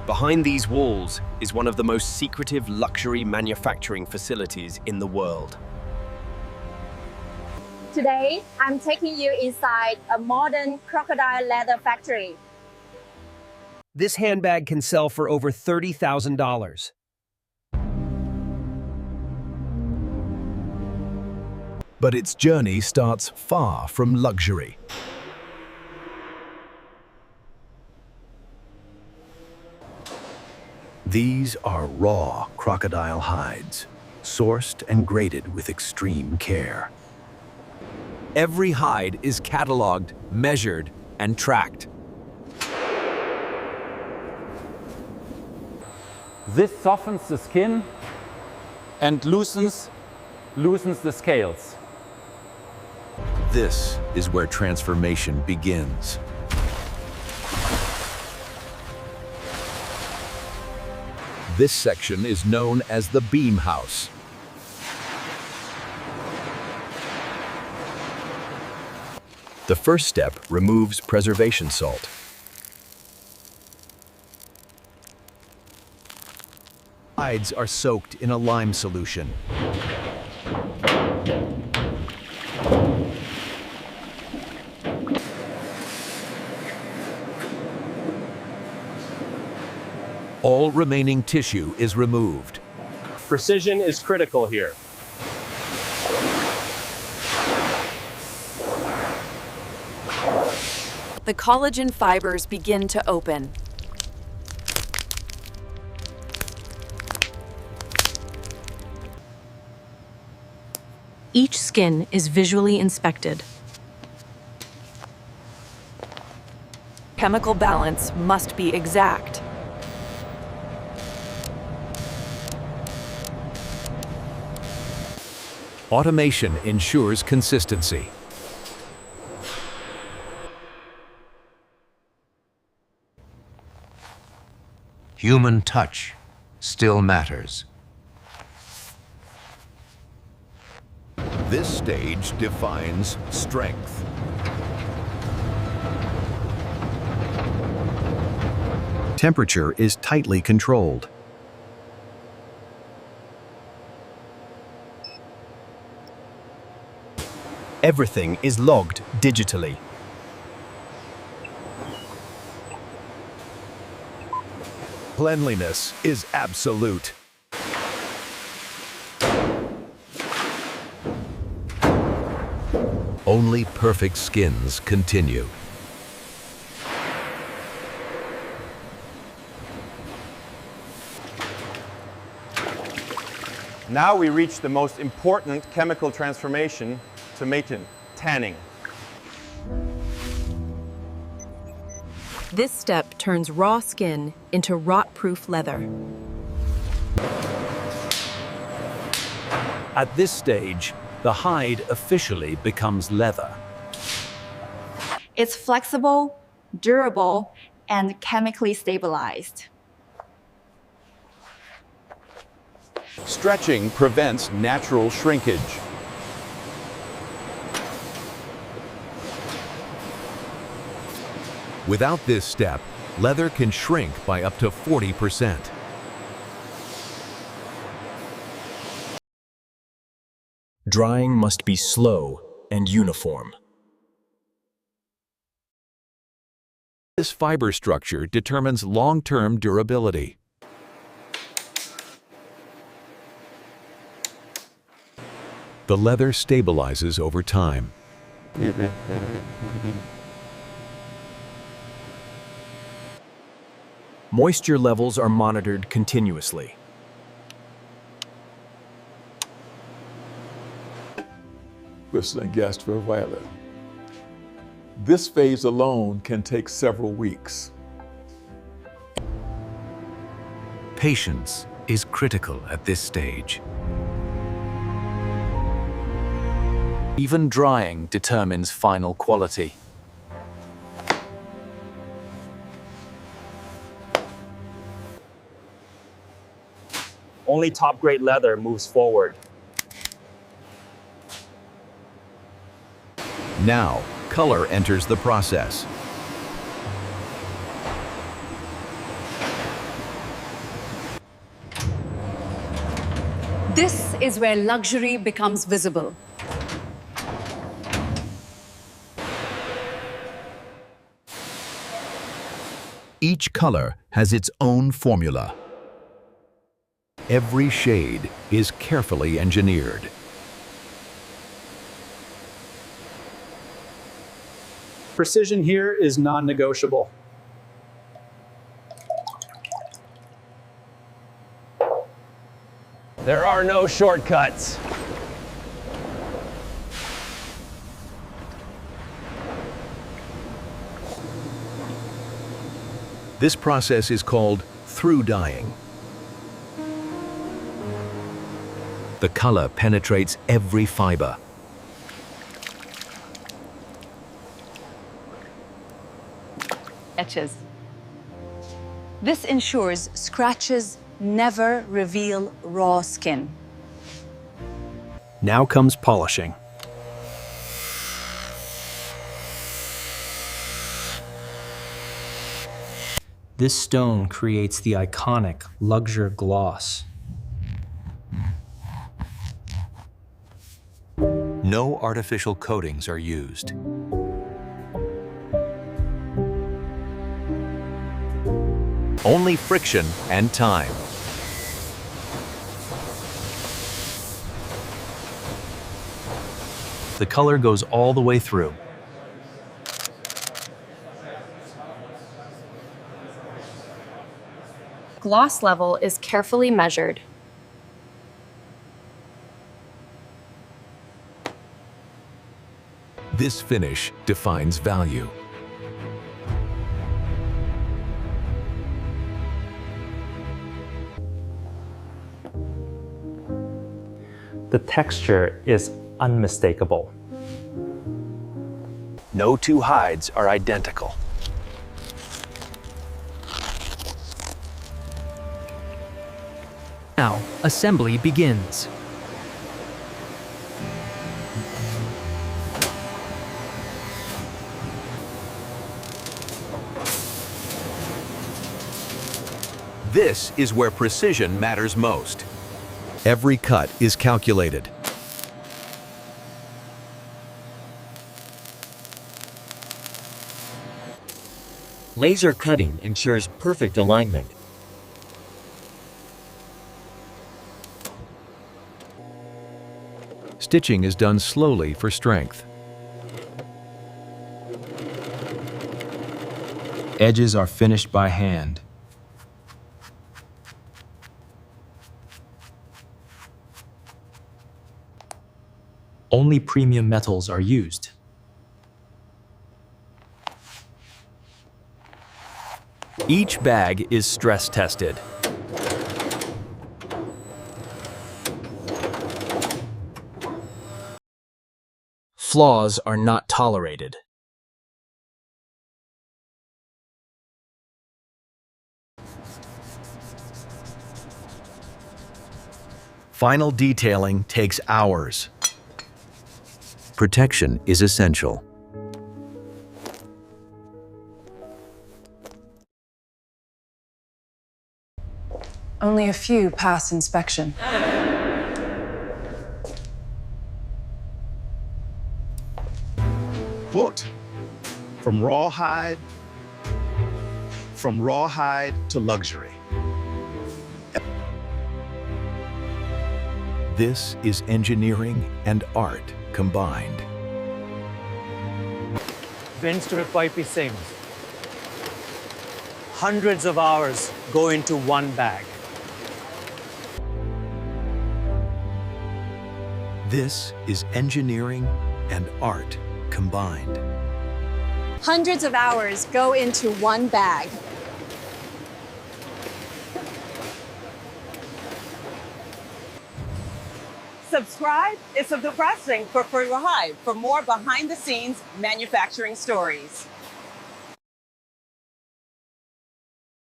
Behind these walls is one of the most secretive luxury manufacturing facilities in the world. Today, I'm taking you inside a modern crocodile leather factory. This handbag can sell for over $30,000. But its journey starts far from luxury. These are raw crocodile hides, sourced and graded with extreme care. Every hide is cataloged, measured, and tracked. This softens the skin and loosens the scales. This is where transformation begins. This section is known as the beamhouse. The first step removes preservation salt. Hides are soaked in a lime solution. All remaining tissue is removed. Precision is critical here. The collagen fibers begin to open. Each skin is visually inspected. Chemical balance must be exact. Automation ensures consistency. Human touch still matters. This stage defines strength. Temperature is tightly controlled. Everything is logged digitally. Cleanliness is absolute. Only perfect skins continue. Now we reach the most important chemical transformation to mating, tanning. This step turns raw skin into rot-proof leather. At this stage, the hide officially becomes leather. It's flexible, durable, and chemically stabilized. Stretching prevents natural shrinkage. Without this step, leather can shrink by up to 40%. Drying must be slow and uniform. This fiber structure determines long-term durability. The leather stabilizes over time. Moisture levels are monitored continuously. Whistling guest for Violet. This phase alone can take several weeks. Patience is critical at this stage. Even drying determines final quality. Only top-grade leather moves forward. Now, color enters the process. This is where luxury becomes visible. Each color has its own formula. Every shade is carefully engineered. Precision here is non-negotiable. There are no shortcuts. This process is called through dyeing. The color penetrates every fiber. Etches. This ensures scratches never reveal raw skin. Now comes polishing. This stone creates the iconic luxury gloss. No artificial coatings are used. Only friction and time. The color goes all the way through. Gloss level is carefully measured. This finish defines value. The texture is unmistakable. No two hides are identical. Now, assembly begins. This is where precision matters most. Every cut is calculated. Laser cutting ensures perfect alignment. Stitching is done slowly for strength. Edges are finished by hand. Only premium metals are used. Each bag is stress tested. Flaws are not tolerated. Final detailing takes hours. Protection is essential. Only a few pass inspection. Booked. From rawhide to luxury. This is engineering and art combined. 25 pieces. Hundreds of hours go into one bag. This is engineering and art combined. Hundreds of hours go into one bag. Subscribe is subscribing for more behind-the-scenes manufacturing stories.